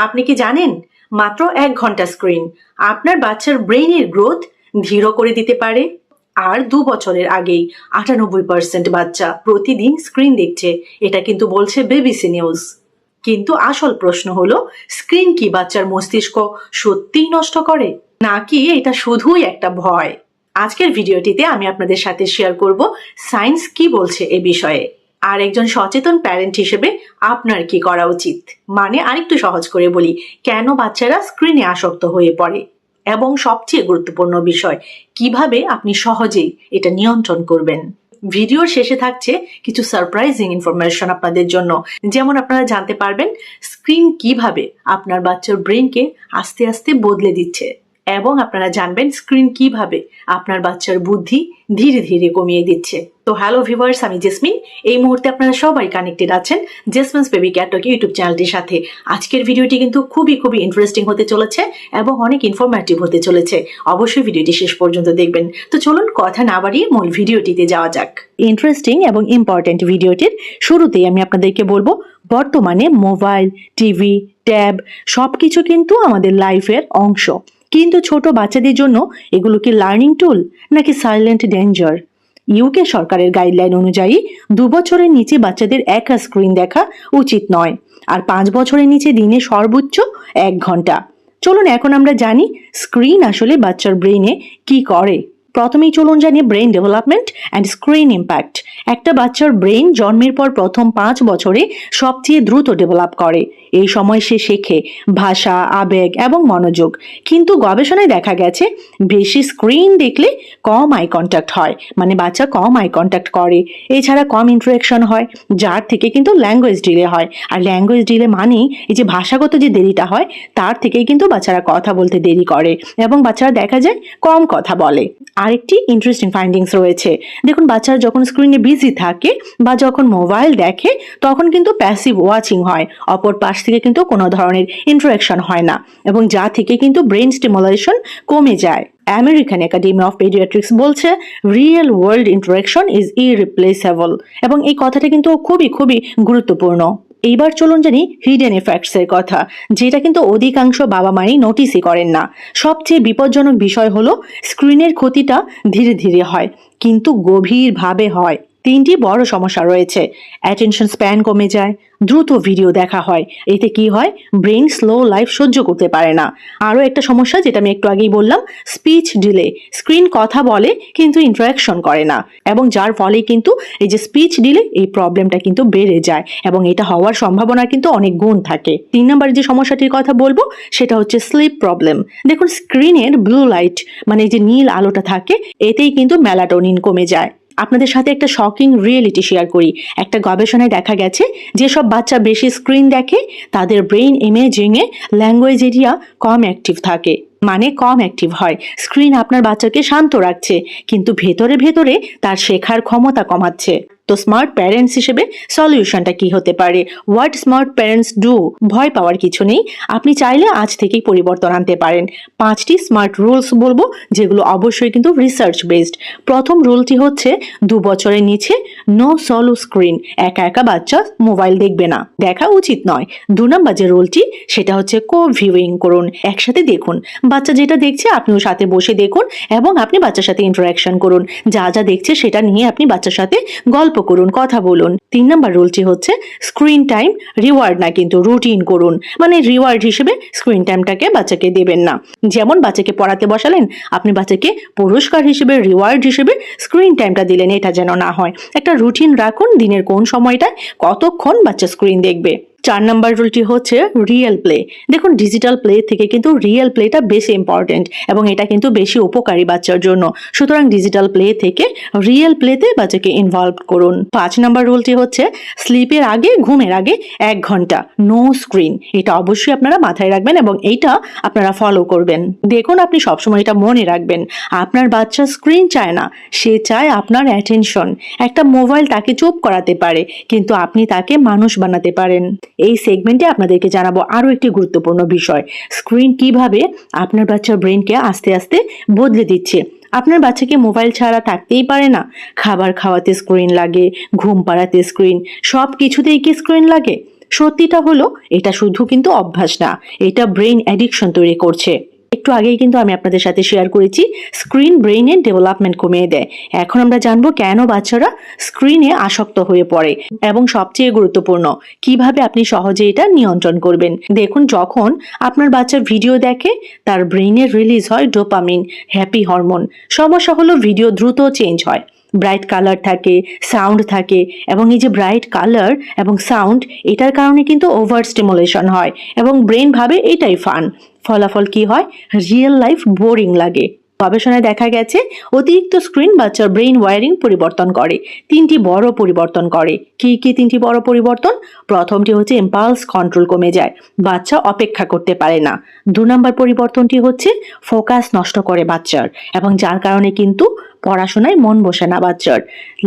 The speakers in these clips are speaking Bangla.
আপনি কি জানেন মাত্র 1 ঘন্টা স্ক্রিন আপনার বাচ্চার ব্রেইনের গ্রোথ ধীর করে দিতে পারে। আর 2 বছরের আগেই 98% বাচ্চা প্রতিদিন স্ক্রিন দেখছে, এটা কিন্তু বলছে বিবিসি নিউজ। কিন্তু আসল প্রশ্ন হলো, স্ক্রিন কি বাচ্চার মস্তিষ্ক সত্যিই নষ্ট করে, নাকি এটা শুধুই একটা ভয়? আজকের ভিডিওটিতে আমি আপনাদের সাথে শেয়ার করব সায়েন্স কি বলছে এ বিষয়ে, আর একজন সচেতন প্যারেন্ট হিসেবে আপনার কি করা উচিত। মানে আরেকটু সহজ করে বলি, কেন বাচ্চারা স্ক্রিনে আসক্ত হয়ে পড়ে, এবং সবচেয়ে গুরুত্বপূর্ণ বিষয়, কিভাবে আপনি সহজেই এটা নিয়ন্ত্রণ করবেন। ভিডিওর শেষে থাকছে কিছু সারপ্রাইজিং ইনফরমেশন আপনাদের জন্য। যেমন আপনারা জানতে পারবেন স্ক্রিন কিভাবে আপনার বাচ্চার ব্রেনকে আস্তে আস্তে বদলে দিচ্ছে, এবং আপনারা জানবেন স্ক্রিন কিভাবে আপনার বাচ্চার বুদ্ধি ধীরে ধীরে কমিয়ে দিচ্ছে। তো হ্যালো ভিউয়ার্স, আমি জেসমিন। এই মুহূর্তে আপনারা সবাই কানেক্টেড আছেন জেসমিনস বেবি ক্যাট টক ইউটিউব চ্যানেলটির সাথে। আজকের ভিডিওটি কিন্তু খুবই ইন্টারেস্টিং হতে চলেছে এবং অনেক ইনফরমেটিভ হতে চলেছে। অবশ্যই ভিডিওটি শেষ পর্যন্ত দেখবেন। তো চলুন কথা না বাড়িয়ে মূল ভিডিওটিতে যাওয়া যাক। ইন্টারেস্টিং এবং ইম্পর্টেন্ট ভিডিওটির শুরুতেই আমি আপনাদেরকে বলবো, বর্তমানে মোবাইল, টিভি, ট্যাব সবকিছু কিন্তু আমাদের লাইফের অংশ। কিন্তু ছোট বাচ্চাদের জন্য এগুলো কি লার্নিং টুল নাকি সাইলেন্ট ডেঞ্জার? ইউকে সরকারের গাইডলাইন অনুযায়ী 2 বছরের নিচে বাচ্চাদের একা স্ক্রিন দেখা উচিত নয়, আর 5 বছরের নিচে দিনে সর্বোচ্চ 1 ঘন্টা। চলুন এখন আমরা জানি স্ক্রিন আসলে বাচ্চার ব্রেইনে কি করে। প্রথমেই চলুন জানি brain development and screen impact. একটা বাচ্চার ব্রেইন জন্মের পর প্রথম 5 বছরে সবচেয়ে দ্রুত ডেভেলপ করে। এই সময় সে শেখে ভাষা, আবেগ এবং মনোযোগ। কিন্তু গবেষণায় দেখা গেছে বেশি স্ক্রিন দেখলে কম আই কন্ট্যাক্ট হয়, মানে বাচ্চা কম আই কন্ট্যাক্ট করে। এছাড়া কম ইন্টারেকশন হয়, যার থেকে কিন্তু ল্যাঙ্গুয়েজ ডিলে হয়। আর ল্যাঙ্গুয়েজ ডিলে মানেই এই যে ভাষাগত যে দেরিটা হয়, তার থেকেই কিন্তু বাচ্চারা কথা বলতে দেরি করে এবং বাচ্চারা দেখা যায় কম কথা বলে। আরেকটি ইন্টারেস্টিং ফাইন্ডিংস রয়েছে। দেখুন, বাচ্চারা যখন স্ক্রিনে বিজি থাকে বা যখন মোবাইল দেখে, তখন কিন্তু প্যাসিভ ওয়াচিং হয়, অপর পাশ থেকে কিন্তু কোনো ধরনের ইন্টারাকশন হয় না, এবং যা থেকে কিন্তু ব্রেন স্টিমুলেশন কমে যায়। আমেরিকান একাডেমি অফ পেডিয়াট্রিক্স বলছে রিয়েল ওয়ার্ল্ড ইন্টারাকশন ইজ ইরিপ্লেসেবল, এবং এই কথাটা কিন্তু খুবই গুরুত্বপূর্ণ। এইবার চলুন জানি হিডেন এফেক্টস এর কথা, যেটা কিন্তু অধিকাংশ বাবা মাই নোটিসই করেন না। সবচেয়ে বিপজ্জনক বিষয় হলো স্ক্রিনের ক্ষতিটা ধীরে ধীরে হয়, কিন্তু গভীরভাবে হয়। 3টি বড় সমস্যা রয়েছে। অ্যাটেনশন স্প্যান কমে যায়, দ্রুত ভিডিও দেখা হয়, এতে কি হয়, ব্রেন স্লো লাইফ সহ্য করতে পারে না। আরও একটা সমস্যা, যেটা আমি একটু আগেই বললাম, স্পিচ ডিলে। স্ক্রিন কথা বলে কিন্তু ইন্টারাকশন করে না, এবং যার ফলে কিন্তু এই যে স্পিচ ডিলে, এই প্রবলেমটা কিন্তু বেড়ে যায়, এবং এটা হওয়ার সম্ভাবনা কিন্তু অনেক গুণ থাকে। 3 নম্বর যে সমস্যাটির কথা বলবো সেটা হচ্ছে স্লিপ প্রবলেম। দেখুন, স্ক্রিনের ব্লু লাইট, মানে যে নীল আলোটা থাকে, এতেই কিন্তু মেলাটোনিন কমে যায়। আপনাদের সাথে একটা শকিং রিয়েলিটি শেয়ার করি। একটা গবেষণায় দেখা গেছে যেসব বাচ্চা বেশি স্ক্রিন দেখে, তাদের ব্রেইন ইমেজিং এ ল্যাঙ্গুয়েজ এরিয়া কম অ্যাক্টিভ থাকে, মানে কম অ্যাক্টিভ হয়। স্ক্রিন আপনার বাচ্চাকে শান্ত রাখছে, কিন্তু ভেতরে ভেতরে তার শেখার ক্ষমতা কমাচ্ছে। তো স্মার্ট প্যারেন্টস হিসেবে সলিউশনটা কি হতে পারে? What smart parents do? ভয় পাওয়ার কিছু নেই, আপনি চাইলে আজ থেকেই পরিবর্তন আনতে পারেন। 5টি স্মার্ট রুলস বলবো, যেগুলো অবশ্যই কিন্তু রিসার্চ বেসড। প্রথম রুলটি হচ্ছে 2 বছরের নিচে নো সলো স্ক্রিন। একা একা বাচ্চা মোবাইল দেখবে না, দেখা উচিত নয়। 2 নম্বর যে রুলটি, সেটা হচ্ছে কো ভিউইং করুন, একসাথে দেখুন। বাচ্চা যেটা দেখছে আপনিও সাথে বসে দেখুন, এবং আপনি বাচ্চার সাথে ইন্টারাকশন করুন। যা যা দেখছে সেটা নিয়ে আপনি বাচ্চার সাথে গল্প করুন, কথা বলুন। 3 নম্বর রুলটি হচ্ছে স্ক্রিন টাইম রিওয়ার্ড না, কিন্তু রুটিন করুন। মানে রিওয়ার্ড হিসেবে স্ক্রিন টাইমটাকে বাচ্চাকে দেবেন না। যেমন বাচ্চাকে পড়াতে বসালেন, আপনি বাচ্চাকে পুরস্কার হিসেবে, রিওয়ার্ড হিসেবে স্ক্রিন টাইমটা দিলেন, এটা যেন না হয়। একটা রুটিন রাখুন, দিনের কোন সময়টায় কতক্ষণ বাচ্চা স্ক্রিন দেখবে। 4 নম্বর রুলটি হচ্ছে রিয়েল প্লে। দেখুন, ডিজিটাল প্লে থেকে কিন্তু রিয়েল প্লেটা বেশি ইম্পর্টেন্ট, এবং এটা কিন্তু বেশি উপকারী বাচ্চার জন্য। সুতরাং ডিজিটাল প্লে থেকে রিয়েল প্লেতে বাচ্চাকে ইনভলভ করুন। 5 নম্বর রুলটি হচ্ছে স্লিপের আগে, ঘুমের আগে 1 ঘন্টা নো স্ক্রিন। এটা অবশ্যই আপনারা মাথায় রাখবেন, এবং এইটা আপনারা ফলো করবেন। দেখুন, আপনি সবসময় এটা মনে রাখবেন, আপনার বাচ্চা স্ক্রিন চায় না, সে চায় আপনার অ্যাটেনশন। একটা মোবাইল তাকে চুপ করাতে পারে, কিন্তু আপনি তাকে মানুষ বানাতে পারেন। এই সেগমেন্টে আপনাদেরকে জানাবো আরো একটি গুরুত্বপূর্ণ বিষয়, স্ক্রিন কিভাবে আপনার বাচ্চার ব্রেনকে আস্তে আস্তে বদলে দিচ্ছে। আপনার বাচ্চাকে মোবাইল ছাড়া থাকতেই পারে না। খাবার খাওয়াতে স্ক্রিন লাগে, ঘুম পাড়াতে স্ক্রিন, সব কিছুতেই কি স্ক্রিন লাগে? সত্যিটা হলো এটা শুধু কিন্তু অভ্যাস না, এটা ব্রেইন অ্যাডিকশন তৈরি করছে। একটু আগেই কিন্তু আমি আপনাদের সাথে শেয়ার করেছি স্ক্রিন ব্রেইনের ডেভেলপমেন্ট কমিয়ে দেয়। এখন আমরা জানবো কেন বাচ্চারা স্ক্রিনে আসক্ত হয়ে পড়ে এবং সবচেয়ে গুরুত্বপূর্ণ কিভাবে আপনি সহজে এটা নিয়ন্ত্রণ করবেন। দেখুন, যখন আপনার বাচ্চা ভিডিও দেখে তার ব্রেইনে রিলিজ হয় ডোপামিন, হ্যাপি হরমোন। সমস্যা হলো ভিডিও দ্রুত চেঞ্জ হয়, ব্রাইট কালার থাকে, সাউন্ড থাকে, এবং এই যে ব্রাইট কালার এবং সাউন্ড এটার কারণে কিন্তু ওভার স্টিমুলেশন হয় এবং ব্রেন ভাবে এটাই ফান। ফলাফল কি হয়? রিয়েল লাইফ বোরিং লাগে। গবেষণায় দেখা গেছে অতিরিক্ত স্ক্রিন বাচ্চার ব্রেইন ওয়ারিং পরিবর্তন করে। তিনটি বড় পরিবর্তন করে। কি কি তিনটি বড় পরিবর্তন? প্রথমটি হচ্ছে ইম্পালস কন্ট্রোল কমে যায়, বাচ্চা অপেক্ষা করতে পারে না। 2 নম্বর পরিবর্তনটি হচ্ছে ফোকাস নষ্ট করে বাচ্চার, এবং যার কারণে কিন্তু পড়াশোনায় মন বসে না বাচ্চার।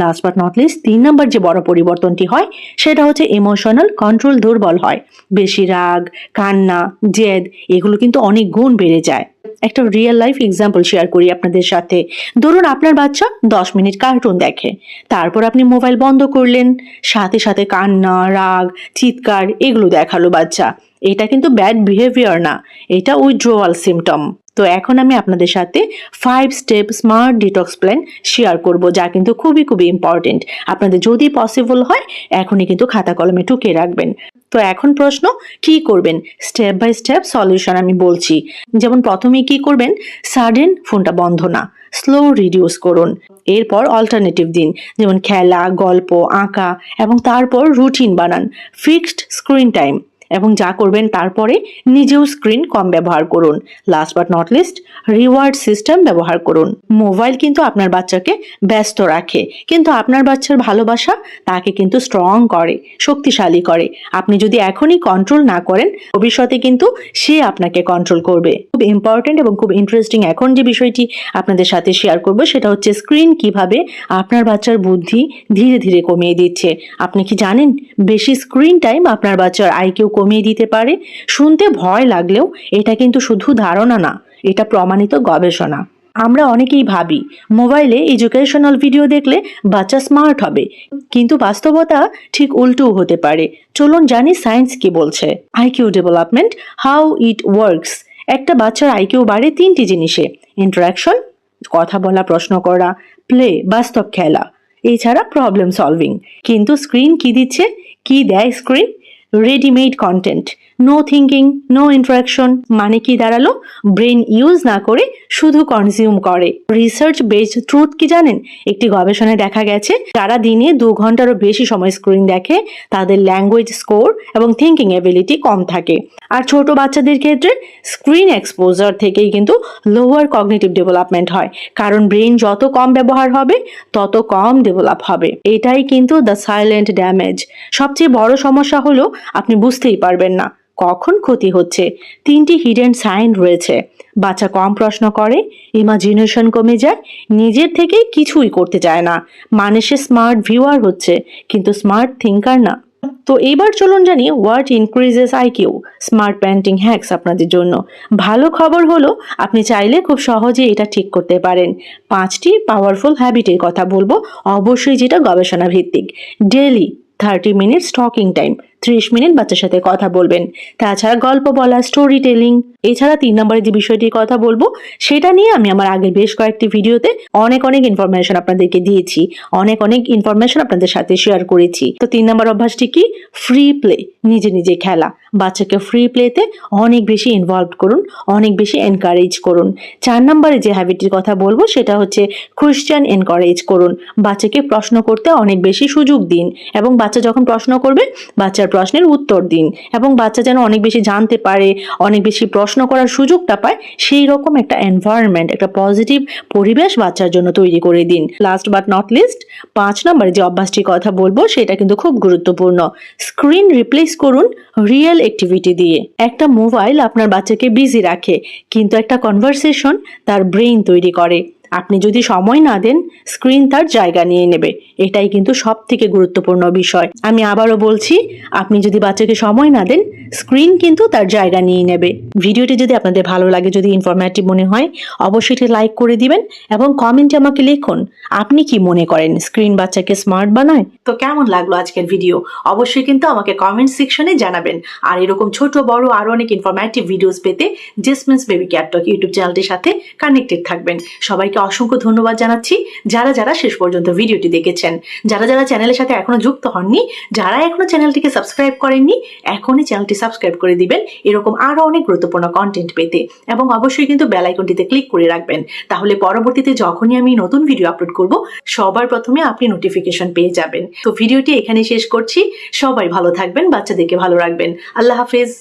লাস্ট বাট নট লিস্ট 3 নম্বর যে বড় পরিবর্তনটি হয় সেটা হচ্ছে ইমোশনাল কন্ট্রোল দুর্বল হয়। বেশি রাগ, কান্না, জেদ এগুলো কিন্তু অনেক গুণ বেড়ে যায়। একটা রিয়েল লাইফ এক্সাম্পল শেয়ার করি আপনাদের সাথে। ধরুন আপনার বাচ্চা 10 মিনিট কার্টুন দেখে, তারপর আপনি মোবাইল বন্ধ করলেন, সাথে সাথে কান্না, রাগ, চিৎকার এগুলো দেখালো বাচ্চা। এটা কিন্তু ব্যাড বিহেভিয়ার না, এটা উইথড্রোয়াল সিমটম। তো এখন আমি আপনাদের সাথে 5 step smart detox plan share করব, যা কিন্তু খুবই খুবই ইম্পর্টেন্ট। আপনাদের যদি পসিবল হয় এখনই কিন্তু খাতা কলমে টুকে রাখবেন। তো এখন প্রশ্ন, কি করবেন? স্টেপ বাই স্টেপ সলিউশন আমি বলছি। যেমন প্রথমেই কি করবেন? সাডেন ফোনটা বন্ধ না, স্লো রিডিউস করুন। এরপর অল্টারনেটিভ দিন, যেমন খেলা, গল্প, আঁকা, এবং তারপর রুটিন বানান, ফিক্সড স্ক্রিন টাইম, এবং যা করবেন তারপরে নিজেও স্ক্রিন কম ব্যবহার করুন। Last but not list, reward system ব্যবহার করুন। মোবাইল কিন্তু আপনার বাচ্চাকে ব্যস্ত রাখে, কিন্তু আপনার বাচ্চার ভালোবাসা তাকে কিন্তু স্ট্রং করে, শক্তিশালী করে। আপনি যদি এখনই কন্ট্রোল না করেন, ভবিষ্যতে কিন্তু সে আপনাকে কন্ট্রোল করবে। খুব ইম্পর্টেন্ট এবং খুব ইন্টারেস্টিং এখন যে বিষয়টি আপনাদের সাথে শেয়ার করব সেটা হচ্ছে স্ক্রিন কিভাবে আপনার বাচ্চার বুদ্ধি ধীরে ধীরে কমিয়ে দিচ্ছে। আপনি কি জানেন বেশি স্ক্রিন টাইম আপনার বাচ্চার আইকিউ কমিয়ে দিতে পারে? শুনতে ভয় লাগলেও এটা কিন্তু শুধু ধারণা না, এটা প্রমাণিত গবেষণা। আমরা অনেকেই ভাবি মোবাইলে এডুকেশনাল ভিডিও দেখলে বাচ্চা স্মার্ট হবে, কিন্তু বাস্তবতা ঠিক উল্টোও হতে পারে। চলুন জানি সায়েন্স কি বলছে। IQ development, how it works. একটা বাচ্চার আইকিউ বাড়ে 3টি জিনিসে: ইন্টারাকশন, কথা বলা, প্রশ্ন করা; প্লে, বাস্তব খেলা; এছাড়া প্রবলেম সলভিং। কিন্তু স্ক্রিন কি দিচ্ছে? কি দেয় screen? Readymade content, no thinking, no interaction. মানে কি দাঁড়ালো? ব্রেন ইউজ না করে শুধু কনজিউম করে। রিসার্চ বেসড ট্রুথ কি জানেন? একটি গবেষণায় দেখা গেছে যারা দিনে 2 ঘন্টারও বেশি সময় স্ক্রিন দেখে তাদের ল্যাঙ্গুয়েজ স্কোর এবং থিঙ্কিং এবিলিটি কম থাকে। আর ছোট বাচ্চাদের ক্ষেত্রে স্ক্রিন এক্সপোজার থেকেই কিন্তু লোয়ার কগনিটিভ ডেভেলপমেন্ট হয়, কারণ ব্রেন যত কম ব্যবহার হবে তত কম ডেভেলপ হবে। এটাই কিন্তু দ্য সাইলেন্ট ড্যামেজ। সবচেয়ে বড় সমস্যা হলো আপনি বুঝতেই পারবেন না কখন ক্ষতি হচ্ছে। 3টি হিডেন সাইন রয়েছে: বাচ্চা কম প্রশ্ন করে, ইমাজিনেশন কমে যায়, নিজের থেকে কিছুই করতে চায় না। মানে সে স্মার্ট ভিউয়ার হচ্ছে কিন্তু স্মার্ট থিঙ্কার না। তো এইবার চলুন জানি what increases IQ, smart parenting hacks আপনাদের জন্য। ভালো খবর হলো আপনি চাইলে খুব সহজে এটা ঠিক করতে পারেন। 5টি পাওয়ারফুল হ্যাবিটের কথা বলবো, অবশ্যই যেটা গবেষণা ভিত্তিক। Daily 30 minute talking time, 30 minute বাচ্চার সাথে কথা বলবেন। তাছাড়া গল্প বলা, স্টোরি টেলিং। এছাড়া 3 নম্বরে যে বিষয়টির কথা বলবো সেটা নিয়ে আমি আমার আগের বেশ কয়েকটি ভিডিওতে অনেক ইনফরমেশন আপনাদেরকে দিয়েছি, অনেক ইনফরমেশন আপনাদের সাথে শেয়ার করেছি। তো 3 নম্বর অভ্যাসটি কি? ফ্রি প্লে, নিজে নিজে খেলা। বাচ্চাকে ফ্রি প্লেতে অনেক বেশি ইনভলভ করুন, অনেক বেশি এনকারেজ করুন। 4 নম্বরে যে হ্যাবিটটির কথা বলবো সেটা হচ্ছে কোয়েশ্চেন এনকারেজ করুন। বাচ্চাকে প্রশ্ন করতে অনেক বেশি সুযোগ দিন, এবং বাচ্চা যখন প্রশ্ন করবে বাচ্চার প্রশ্নের উত্তর দিন, এবং বাচ্চা যেন অনেক বেশি জানতে পারে, অনেক বেশি প্রশ্ন করার সুযোগটা পায়, সেই রকম একটা এনভায়রনমেন্ট, একটা পজিটিভ পরিবেশ বাচ্চার জন্য তৈরি করে দিন। লাস্ট বাট নট লিস্ট 5 নম্বরে যে অভ্যাসটির কথা বলবো সেটা কিন্তু খুব গুরুত্বপূর্ণ। স্ক্রিন রিপ্লেস করুন রিয়েল অ্যাক্টিভিটি দিয়ে। একটা মোবাইল আপনার বাচ্চাকে বিজি রাখে, কিন্তু একটা কনভারসেশন তার ব্রেইন তৈরি করে। আপনি যদি সময় না দেন স্ক্রিন তার জায়গা নিয়ে নেবে। এটাই কিন্তু সব থেকে গুরুত্বপূর্ণ বিষয়। আমি আবারও বলছি, আপনি যদি বাচ্চাকে সময় না দেন স্ক্রিন কিন্তু তার জায়গা নিয়ে নেবে। ভিডিওটি যদি আপনাদের ভালো লাগে, যদি ইনফরমেটিভ মনে হয়, অবশ্যই এটি লাইক করে দিবেন এবং কমেন্টে আমাকে লিখুন আপনি কি মনে করেন স্ক্রিন বাচ্চাকে স্মার্ট বানায়। তো কেমন লাগলো আজকের ভিডিও অবশ্যই কিন্তু আমাকে কমেন্ট সেকশনে জানাবেন। আর এরকম ছোট বড় আরো অনেক ইনফরমেটিভ ভিডিওস পেতে জেসমিনস বেবি ক্যাট টক ইউটিউব চ্যানেলটির সাথে কানেক্টেড থাকবেন। সবাইকে অসংখ্য ধন্যবাদ জানাচ্ছি যারা যারা শেষ পর্যন্ত ভিডিওটি দেখেছেন। যারা যারা চ্যানেলের সাথে এখনো যুক্ত হননি, যারা এখনো চ্যানেলটিকে সাবস্ক্রাইব করেননি, এখনই চ্যানেলটি সাবস্ক্রাইব করে দিবেন এরকম আরো অনেক গুরুত্বপূর্ণ কন্টেন্ট পেতে। এবং অবশ্যই কিন্তু বেল আইকনটিতে ক্লিক করে রাখবেন, তাহলে পরবর্তীতে যখনই আমি নতুন ভিডিও আপলোড করব সবার প্রথমে আপনি নোটিফিকেশন পেয়ে যাবেন। তো ভিডিওটি এখানে শেষ করছি। সবাই ভালো থাকবেন, বাচ্চাদেরকে ভালো রাখবেন। আল্লাহ হাফেজ।